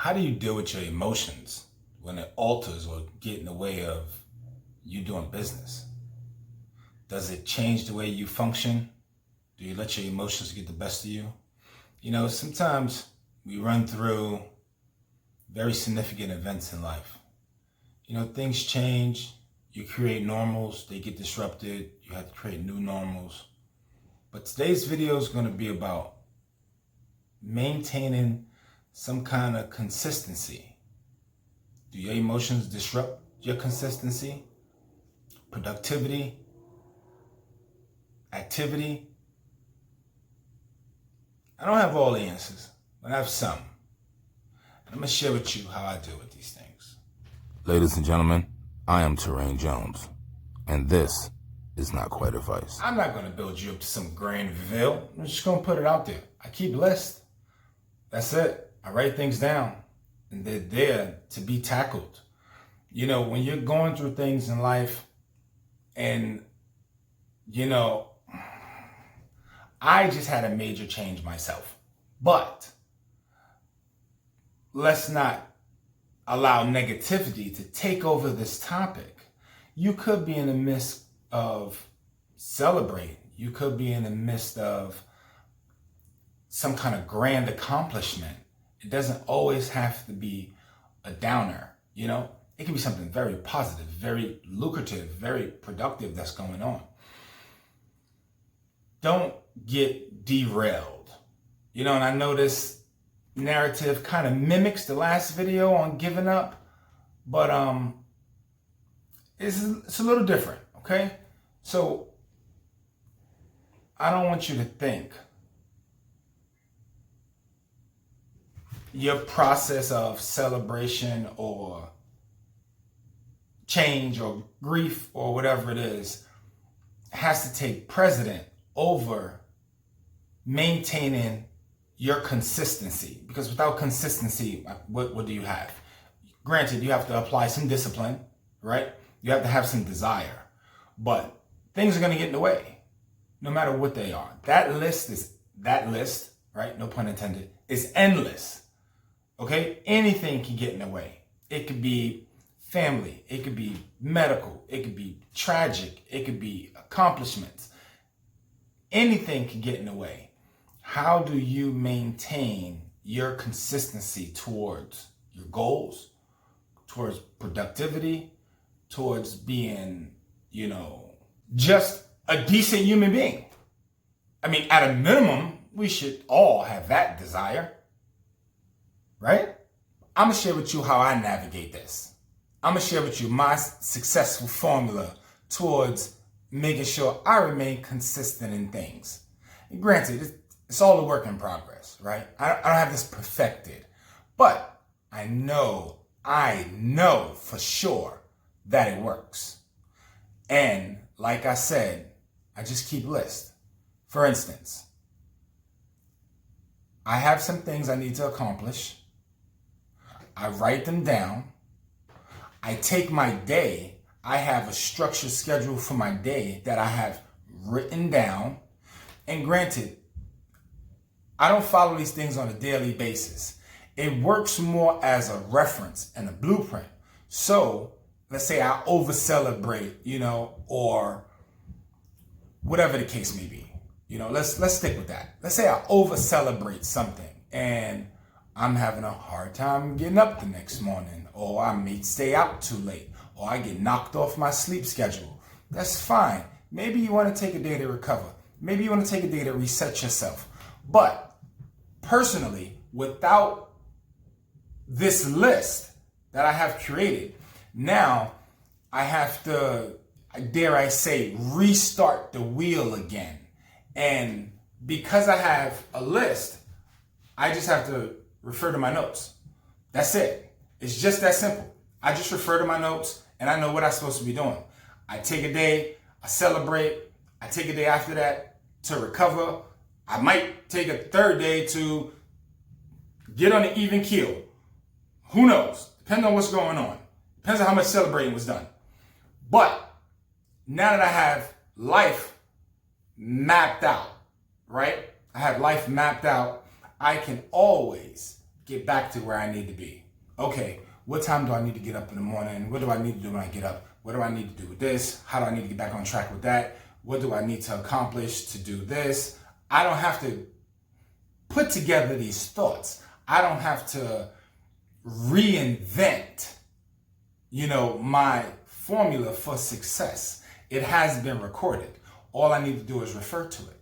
How do you deal with your emotions when it alters or get in the way of you doing business? Does it change the way you function? Do you let your emotions get the best of you? Sometimes we run through very significant events in life. Things change. You create normals, they get disrupted. You have to create new normals. But today's video is going to be about maintaining some kind of consistency. Do your emotions disrupt your consistency, productivity, activity? I don't have all the answers, but I have some. And I'm going to share with you how I deal with these things. Ladies and gentlemen, I am Terrain Jones, and this is Not Quite Advice. I'm not going to build you up to some grand reveal. I'm just going to put it out there. I keep lists. That's it. I write things down, and they're there to be tackled. When you're going through things in life, and, I just had a major change myself. But let's not allow negativity to take over this topic. You could be in the midst of celebrating. You could be in the midst of some kind of grand accomplishment. It doesn't always have to be a downer, It can be something very positive, very lucrative, very productive that's going on. Don't get derailed. And I know this narrative kind of mimics the last video on giving up, but it's a little different, okay? So I don't want you to think your process of celebration or change or grief or whatever it is has to take precedent over maintaining your consistency. Because without consistency, what do you have? Granted, you have to apply some discipline, right? You have to have some desire. But things are going to get in the way, no matter what they are. That list, right? No pun intended, is endless. Okay? Anything can get in the way. It could be family. It could be medical. It could be tragic. It could be accomplishments. Anything can get in the way. How do you maintain your consistency towards your goals, towards productivity, towards being, just a decent human being? I mean, at a minimum, we should all have that desire. Right? I'm going to share with you how I navigate this. I'm going to share with you my successful formula towards making sure I remain consistent in things. And granted, it's all a work in progress, right? I don't have this perfected, but I know for sure that it works. And like I said, I just keep lists. For instance, I have some things I need to accomplish. I write them down. I take my day. I have a structured schedule for my day that I have written down. And granted, I don't follow these things on a daily basis. It works more as a reference and a blueprint. So let's say I over-celebrate, or whatever the case may be. Let's stick with that. Let's say I over-celebrate something and I'm having a hard time getting up the next morning, or I may stay out too late, or I get knocked off my sleep schedule. That's fine. Maybe you want to take a day to recover. Maybe you want to take a day to reset yourself. But personally, without this list that I have created, now I have to, dare I say, restart the wheel again. And because I have a list, I just have to refer to my notes. That's it. It's just that simple. I just refer to my notes and I know what I'm supposed to be doing. I take a day, I celebrate, I take a day after that to recover. I might take a third day to get on an even keel. Who knows? Depends on what's going on. Depends on how much celebrating was done. But now that I have life mapped out, right? I have life mapped out. I can always get back to where I need to be. Okay, what time do I need to get up in the morning? What do I need to do when I get up? What do I need to do with this? How do I need to get back on track with that? What do I need to accomplish to do this? I don't have to put together these thoughts. I don't have to reinvent, my formula for success. It has been recorded. All I need to do is refer to it.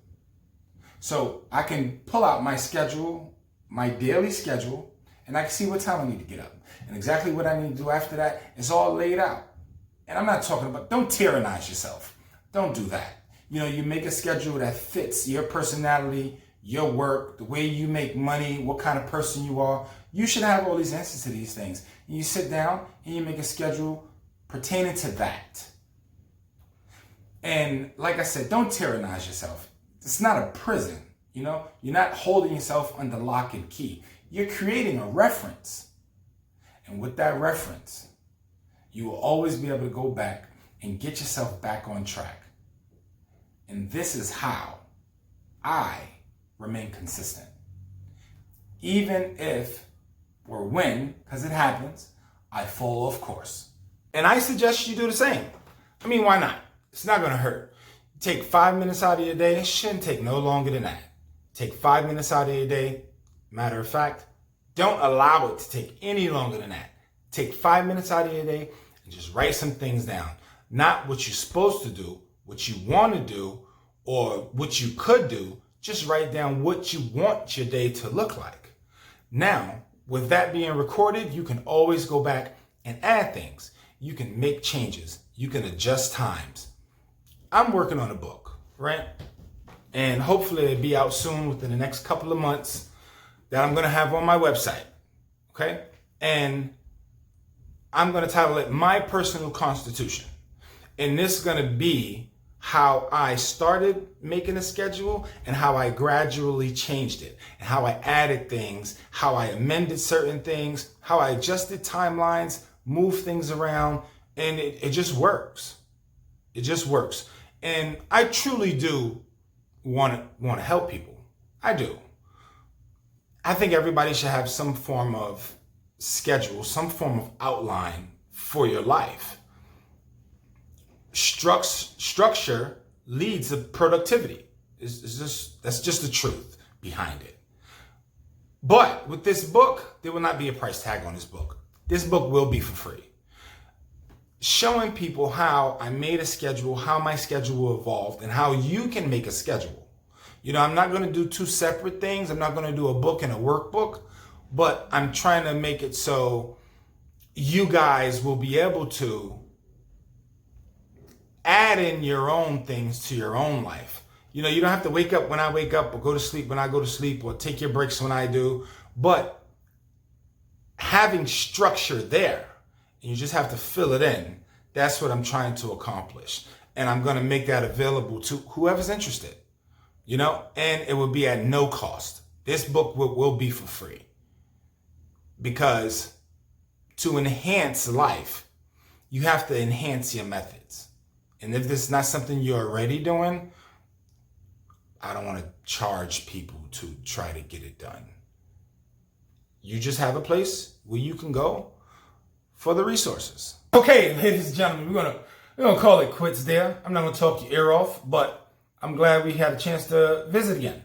So I can pull out my schedule, my daily schedule, and I can see what time I need to get up. And exactly what I need to do after that is all laid out. And I'm not talking about, don't tyrannize yourself. Don't do that. You make a schedule that fits your personality, your work, the way you make money, what kind of person you are. You should have all these answers to these things. And you sit down and you make a schedule pertaining to that. And like I said, don't tyrannize yourself. It's not a prison, You're not holding yourself under lock and key. You're creating a reference. And with that reference, you will always be able to go back and get yourself back on track. And this is how I remain consistent. Even if or when, because it happens, I fall off course. And I suggest you do the same. Why not? It's not going to hurt. Take 5 minutes out of your day. It shouldn't take no longer than that. Take 5 minutes out of your day. Matter of fact, don't allow it to take any longer than that. Take 5 minutes out of your day and just write some things down. Not what you're supposed to do, what you want to do, or what you could do. Just write down what you want your day to look like. Now, with that being recorded, you can always go back and add things. You can make changes. You can adjust times. I'm working on a book, right? And hopefully it'll be out soon within the next couple of months that I'm going to have on my website, okay? And I'm going to title it My Personal Constitution. And this is going to be how I started making a schedule and how I gradually changed it and how I added things, how I amended certain things, how I adjusted timelines, moved things around, and it just works. It just works. And I truly do want to help people. I do. I think everybody should have some form of schedule, some form of outline for your life. Structure leads to productivity. That's just the truth behind it. But with this book, there will not be a price tag on this book. This book will be for free. Showing people how I made a schedule, how my schedule evolved, and how you can make a schedule. I'm not going to do two separate things. I'm not going to do a book and a workbook, but I'm trying to make it so you guys will be able to add in your own things to your own life. You don't have to wake up when I wake up or go to sleep when I go to sleep or take your breaks when I do, but having structure there, and you just have to fill it in. That's what I'm trying to accomplish. And I'm going to make that available to whoever's interested, and it will be at no cost. This book will be for free, because to enhance life, you have to enhance your methods. And if this is not something you're already doing, I don't want to charge people to try to get it done. You just have a place where you can go for the resources. Okay, ladies and gentlemen, we're gonna call it quits there. I'm not gonna talk your ear off, but I'm glad we had a chance to visit again,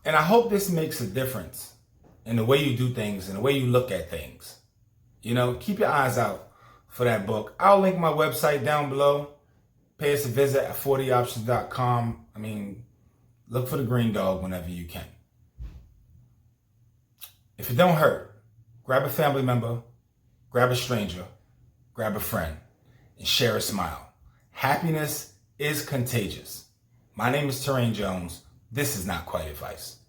And I hope this makes a difference in the way you do things and the way you look at things. Keep your eyes out for that book. I'll link my website down below. Pay us a visit at 40options.com. Look for the green dog whenever you can. If it don't hurt, grab a family member, grab a stranger, grab a friend, and share a smile. Happiness is contagious. My name is Terrain Jones. This is Not Quite Advice.